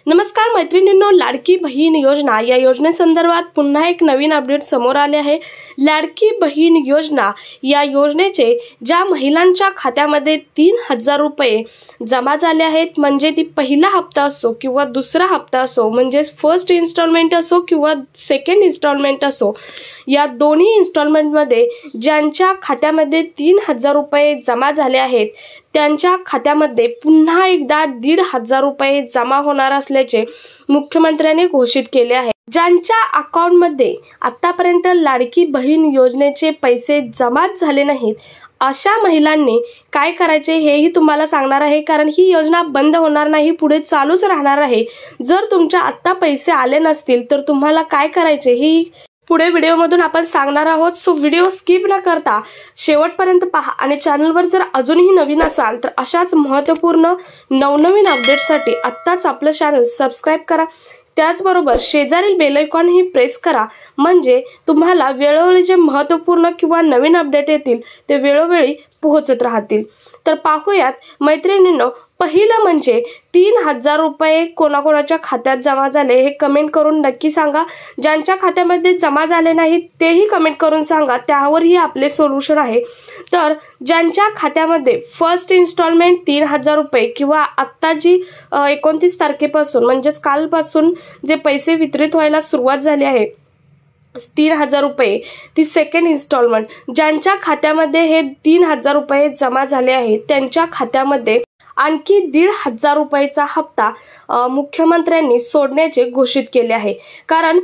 नमस्कार मैत्रिणींनो, लाडकी बहीण योजना या योजनेसंदर्भात पुन्हा एक नवीन अपडेट समोर आले आहे। लाडकी बहीण योजना या योजनेचे ज्या महिलांच्या खात्यामध्ये 3000 रुपये जमा झाले आहेत, म्हणजे ती पहिला हप्ता असो किंवा दुसरा हप्ता असो, म्हणजे फर्स्ट इन्स्टॉलमेंट असो किंवा सेकंड इन्स्टॉलमेंट असो, या दोन्ही इन्स्टॉलमेंटमध्ये ज्यांच्या खात्यामध्ये 3000 रुपये जमा झाले आहेत त्यांच्या खात्यामध्ये पुन्हा एकदा 1500 रुपये जमा होणार असल्याचे मुख्यमंत्र्यांनी घोषित केले आहे। ज्यांच्या अकाउंटमध्ये आतापर्यंत लाडकी बहीण योजनेचे पैसे जमाच झाले नाहीत अशा महिलांनी काय करायचे हेही तुम्हाला सांगणार आहे, कारण ही योजना बंद होणार नाही, पुढे चालूच राहणार आहे। जर तुमच्या आत्ता पैसे आले नसतील तर तुम्हाला काय करायचे हे पुढे व्हिडिओमधून आपण सांगणार आहोत। सो व्हिडिओ स्किप न करता शेवटपर्यंत पहा आणि चॅनलवर जर अजूनही नवीन असाल तर अशाच महत्त्वपूर्ण नवनवीन अपडेटसाठी आत्ताच आपलं चॅनल सबस्क्राइब करा। त्याचबरोबर शेजारील बेल आयकॉन ही प्रेस करा, म्हणजे तुम्हाला वेळोवेळी जे महत्त्वपूर्ण किंवा नवीन अपडेट येतील ते वेळोवेळी पोहोचत राहतील। तर पाहूयात मैत्रिणींनो, पहिलं म्हणजे 3000 रुपये कोणाकोणाच्या खात्यात जमा झाले हे कमेंट करून नक्की सांगा। ज्यांच्या खात्यामध्ये जमा झाले नाहीत तेही कमेंट करून सांगा, त्यावरही आपले सोल्युशन आहे। तर ज्यांच्या खात्यामध्ये फर्स्ट इन्स्टॉलमेंट 3000 रुपये किंवा आत्ता जी 29 तारखेपासून म्हणजेच कालपासून जे पैसे वितरित व्हायला सुरुवात झाली आहे 3000 रुपये, ती सेकंड इन्स्टॉलमेंट, ज्यांच्या खात्यामध्ये हे 3000 रुपये जमा झाले आहेत त्यांच्या खात्यामध्ये आणखी 1500 रुपयाचा हप्ता मुख्यमंत्र्यांनी सोडण्याचे घोषित केले आहे। कारण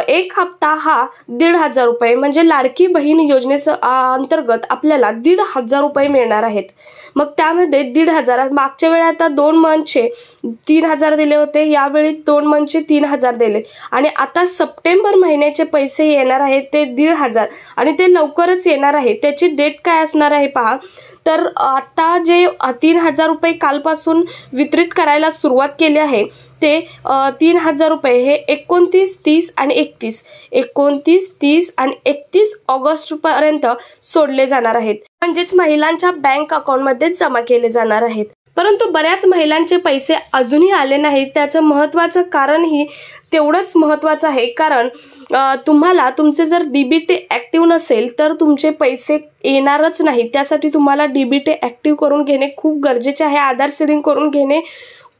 एक हप्ता हा 1500 रुपये म्हणजे लाडकी बहीण योजनेच्या अंतर्गत आपल्याला 1500 रुपये मिळणार आहेत। मग त्यामध्ये 1500 मागच्या वेळी आता 2 मंथचे 3000 दिले होते, यावेळी 2 मंथचे 3000 दिले आणि आता सप्टेंबर महिन्याचे पैसे येणार आहेत ते 1500 आणि ते लवकरच येणार आहे। त्याची डेट काय असणार आहे पहा। तर आता जे 3000 रुपये कालपासून वितरित करायला सुरुवात केली आहे ते 3000 रुपये हे 29, 30 आणि 31 29, 30 आणि 31 ऑगस्ट पर्यंत सोडले जाणार आहेत, म्हणजेच महिलांच्या बँक अकाउंटमध्ये जमा केले जाणार आहेत। परंतु बऱ्याच महिलांचे पैसे अजूनही आले नाहीत। त्याचं महत्त्वाचं कारण ही तेवढंच महत्त्वाचं आहे, कारण तुम्हाला तुमचे जर डीबीटी ॲक्टिव्ह नसेल तर तुमचे पैसे येणारच नाही। त्यासाठी तुम्हाला डीबीटी ॲक्टिव्ह करून घेणे खूप गरजेचे आहे, आधार सीडिंग करून घेणे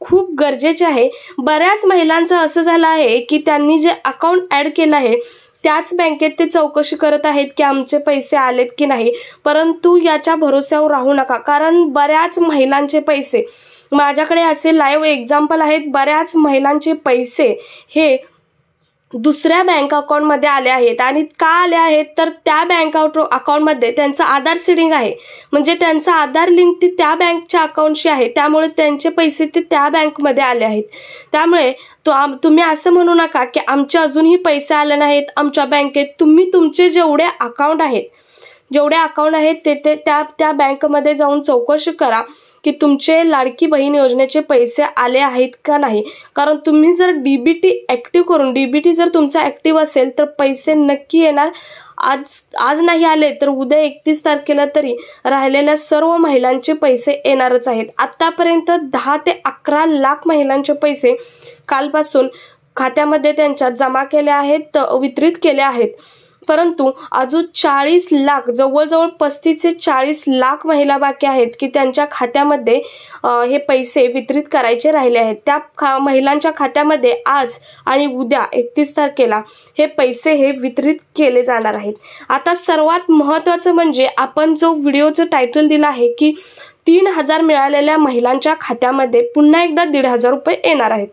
खूप गरजेचे आहे। बऱ्याच महिलांचं असं झालं आहे की त्यांनी जे अकाउंट ॲड केलं आहे त्याच बँकेत ते चौकशी करत आहेत की आमचे पैसे आलेत की नाही, परंतु याच्या भरोश्यावर राहू नका, कारण बऱ्याच महिलांचे पैसे, माझ्याकडे असे लाईव्ह एक्झाम्पल आहेत, बऱ्याच महिलांचे पैसे हे दुसऱ्या बँक अकाउंटमध्ये आले आहेत। आणि का आले आहेत तर त्या बँक अकाउंटमध्ये त्यांचं आधार सीडिंग आहे, म्हणजे त्यांचा आधार लिंक ते त्या बँकच्या अकाउंटशी आहे, त्यामुळे त्यांचे पैसे ते त्या बँकमध्ये आले आहेत। त्यामुळे तुम्ही असं म्हणू नका की आमचे अजूनही पैसे आले नाहीत आमच्या बँकेत। तुम्ही तुमचे जेवढे अकाउंट आहेत ते त्या बँकमध्ये जाऊन चौकशी करा की तुमचे लाडकी बहीण योजनेचे पैसे आले आहेत का नाही, कारण तुम्ही जर डीबीटी ॲक्टिव्ह करून, डीबीटी जर तुमचा ॲक्टिव्ह असेल तर पैसे नक्की येणार। आज नाही आले तर उद्या 31 तारखेला तरी राहिलेल्या सर्व महिलांचे पैसे येणारच आहेत। आतापर्यंत 10 ते 11 लाख महिलांचे पैसे कालपासून खात्यामध्ये त्यांच्या जमा केले आहेत, वितरित केले आहेत, परंतु अजून 40 लाख, जवळजवळ 35 ते 40 लाख महिला बाकी आहेत की त्यांच्या खात्यामध्ये हे पैसे वितरित करायचे राहिले आहेत। त्या महिलांच्या खात्यामध्ये आज आणि उद्या 31 तारखेला हे पैसे हे वितरित केले जाणार आहेत। आता सर्वात महत्त्वाचं म्हणजे आपण जो व्हिडिओचं टायटल दिलं आहे की 3000 मिळालेल्या महिलांच्या खात्यामध्ये पुन्हा एकदा 1500 रुपये येणार आहेत।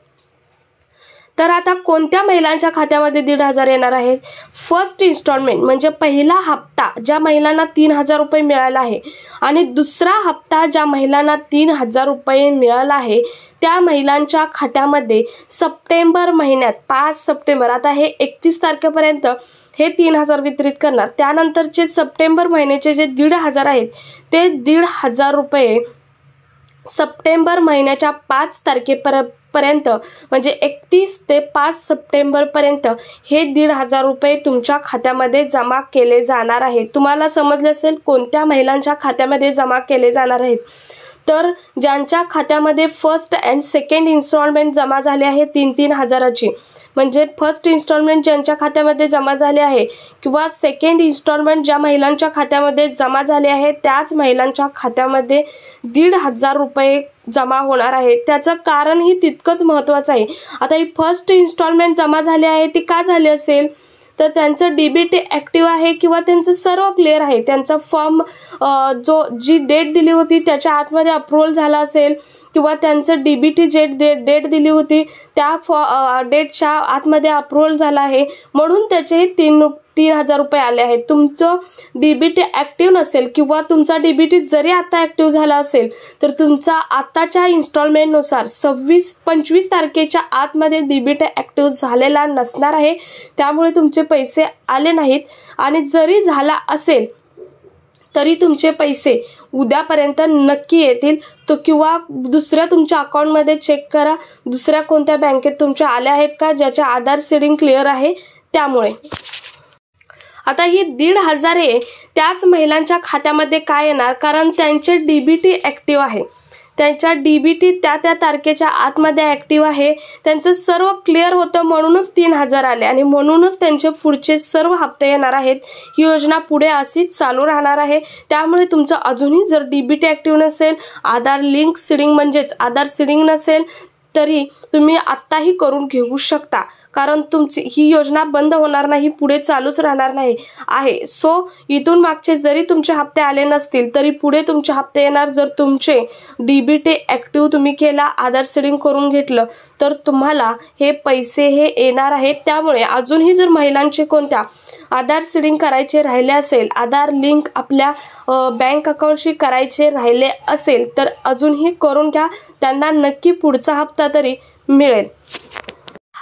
तर आता कोणत्या महिलांच्या खात्यामध्ये 1500 येणार आहेत? फर्स्ट इन्स्टॉलमेंट म्हणजे पहिला हप्ता ज्या महिलांना 3000 रुपये मिळाला आहे आणि दुसरा हप्ता ज्या महिलांना 3000 रुपये मिळाला आहे त्या महिलांच्या खात्यामध्ये सप्टेंबर महिन्यात 5 सप्टेंबर, आता हे 31 तारखेपर्यंत हे 3000 वितरित करणार, त्यानंतरचे सप्टेंबर महिन्याचे जे 1500 आहेत ते 1500 रुपये सप्टेंबर महिन्याच्या 5 तारखेपर्यंत म्हणजे 31 ते 5 सप्टेंबर पर्यंत हे 1500 रुपये तुमच्या खात्यामध्ये जमा केले जाणार आहेत। तुम्हाला समजले असेल कोणत्या महिलांच्या खात्यामध्ये जमा केले जाणार आहेत। तर ज्यांच्या खात्यामध्ये फर्स्ट अँड सेकंड इन्स्टॉलमेंट जमा झाले आहे 3-3 हजाराची, म्हणजे फर्स्ट इन्स्टॉलमेंट ज्यांच्या खात्यामध्ये जमा झाले आहे किंवा सेकंड इन्स्टॉलमेंट ज्या महिलांच्या खात्यामध्ये जमा झाले आहे त्याच महिलांच्या खात्यामध्ये 1,500 रुपये जमा होणार आहे. त्याचं कारणही तितकंच महत्त्वाचं आहे. आता ही फर्स्ट इन्स्टॉलमेंट जमा झाली आहे ती का झाली असेल, तर त्यांचं डीबीटी ॲक्टिव्ह आहे किंवा त्यांचं सर्व क्लिअर आहे. त्यांचा फॉर्म जी डेट दिली होती त्याच्या आतमध्ये अप्रूव्हल झाला असेल किंवा त्यांचं डीबीटी डेट दिली होती त्या डेटच्या आतमध्ये अप्रूव्हल झाला आहे, म्हणून त्याचे 3,000 रुपये आले आहेत. तुमचं डीबीटी ॲक्टिव्ह नसेल किंवा तुमचा डीबीटी जरी आता ॲक्टिव्ह झाला असेल तर तुमचा आताच्या इन्स्टॉलमेंटनुसार 26-25 तारखेच्या आतमध्ये डीबीटी ॲक्टिव्ह झालेला नसणार आहे, त्यामुळे तुमचे पैसे आले नाहीत. आणि जरी झाला असेल तरी तुमचे पैसे उद्यापर्यंत नक्की येतील. तो किंवा दुसऱ्या तुमच्या अकाउंटमध्ये चेक करा, दुसऱ्या कोणत्या बँकेत तुमच्या आल्या आहेत का ज्याच्या आधार सीडिंग क्लिअर आहे. त्यामुळे आता ही 1,500 आहे त्याच महिलांच्या खात्यामध्ये काय येणार, कारण त्यांचे डीबीटी ॲक्टिव्ह आहे, त्यांच्या डीबीटी त्या तारखेच्या आतमध्ये ॲक्टिव्ह आहे, त्यांचं सर्व क्लिअर होतं, म्हणूनच 3,000 आले आणि म्हणूनच त्यांचे पुढचे सर्व हप्ते येणार आहेत. ही योजना पुढे अशीच चालू राहणार आहे. त्यामुळे तुमचं अजूनही जर डीबीटी ॲक्टिव्ह नसेल, आधार लिंक सीडिंग म्हणजेच आधार सीडिंग नसेल तरी तुम्ही आत्ताही करून घेऊ शकता, कारण तुमची ही योजना बंद होणार नाही, पुढे चालूच राहणार नाही आहे. सो इथून मागचे जरी तुमचे हप्ते आले नसतील तरी पुढे तुमचे हप्ते येणार. जर तुमचे डीबीटी ॲक्टिव्ह तुम्ही केला, आधार सीडिंग करून घेतलं तर तुम्हाला हे पैसे हे येणार आहेत. त्यामुळे अजूनही जर महिलांचे कोणत्या आधार सीडिंग करायचे राहिले असेल, आधार लिंक आपल्या बँक अकाउंटशी करायचे राहिले असेल तर अजूनही करून घ्या, त्यांना नक्की पुढचा हप्ता तरी मिळेल.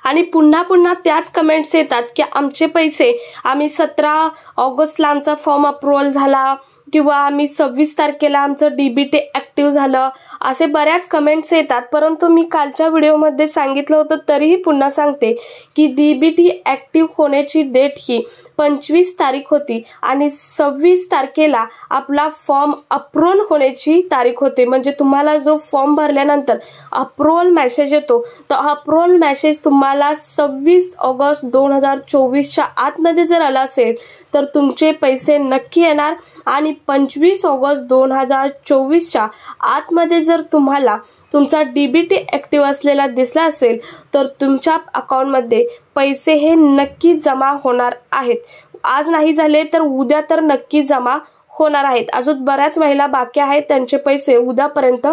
आणि पुन्हा त्याच कमेंट्स येतात की आमचे पैसे आम्ही 17 ऑगस्टला आमचा फॉर्म अप्रूव्हल झाला किंवा आम्ही 26 तारखेला आमचं डीबीटी ॲक्टिव्ह झालं, असे बऱ्याच कमेंट्स येतात. परंतु मी कालच्या व्हिडिओमध्ये सांगितलं होतं तरीही पुन्हा सांगते की डीबीटी ॲक्टिव्ह होण्याची डेट ही 25 तारीख होती आणि 26 तारखेला आपला फॉर्म अप्रूव्हल होण्याची तारीख होते. म्हणजे तुम्हाला जो फॉर्म भरल्यानंतर अप्रूव्हल मेसेज येतो तर अप्रूव्हल मेसेज तुम्हाला 26 ऑगस्ट 2024च्या आतमध्ये जर आला असेल तर तुमचे पैसे नक्की येणार. आणि 25 ऑगस्ट 2024च्या आतमध्ये जर तुम्हाला तुमचा डीबीटी ॲक्टिव्ह असलेला दिसला असेल तर तुमच्या अकाउंटमध्ये पैसे हे नक्की जमा होणार आहेत. आज नाही झाले तर उद्या तर नक्की जमा होणार आहेत. अजून बऱ्याच महिला बाकी आहेत, त्यांचे पैसे उद्यापर्यंत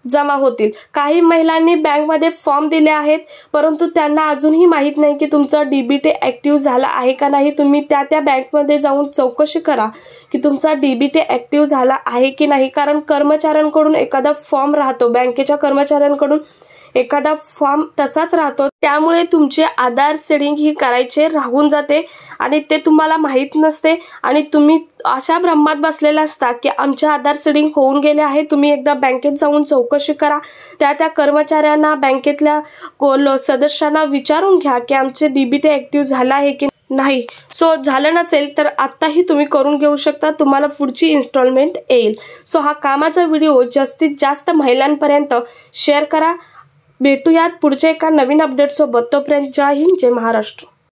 जमा होतील. काही महिलांनी बँकमध्ये फॉर्म दिले आहेत परंतु त्यांना अजूनही माहीत नाही की तुमचा डीबीटी ॲक्टिव्ह झाला आहे का नाही. तुम्ही त्या बँकमध्ये जाऊन चौकशी करा की तुमचा डीबीटी ॲक्टिव्ह झाला आहे की नाही, कारण कर्मचाऱ्यांकडून एखादा फॉर्म राहतो, बँकेच्या कर्मचाऱ्यांकडून एखादा फॉर्म तसाच राहतो, त्यामुळे तुमचे आधार सीडिंग ही करायचे राहून जाते आणि ते तुम्हाला माहीत नसते आणि तुम्ही अशा भ्रमात बसलेला असता की आमचे आधार सीडिंग होऊन गेले आहे. तुम्ही एकदा बँकेत जाऊन चौकशी करा, त्या कर्मचाऱ्यांना बँकेतल्या सदस्यांना विचारून घ्या की आमचे डीबीटी ॲक्टिव्ह झाला आहे की नाही. सो झालं नसेल तर आत्ताही तुम्ही करून घेऊ शकता, तुम्हाला पुढची इन्स्टॉलमेंट येईल. सो हा कामाचा व्हिडिओ जास्तीत जास्त महिलांपर्यंत शेअर करा. भेटूयात पुढच्या एका नवीन अपडेटसोबत. तोपर्यंत जय हिंद, जय महाराष्ट्र.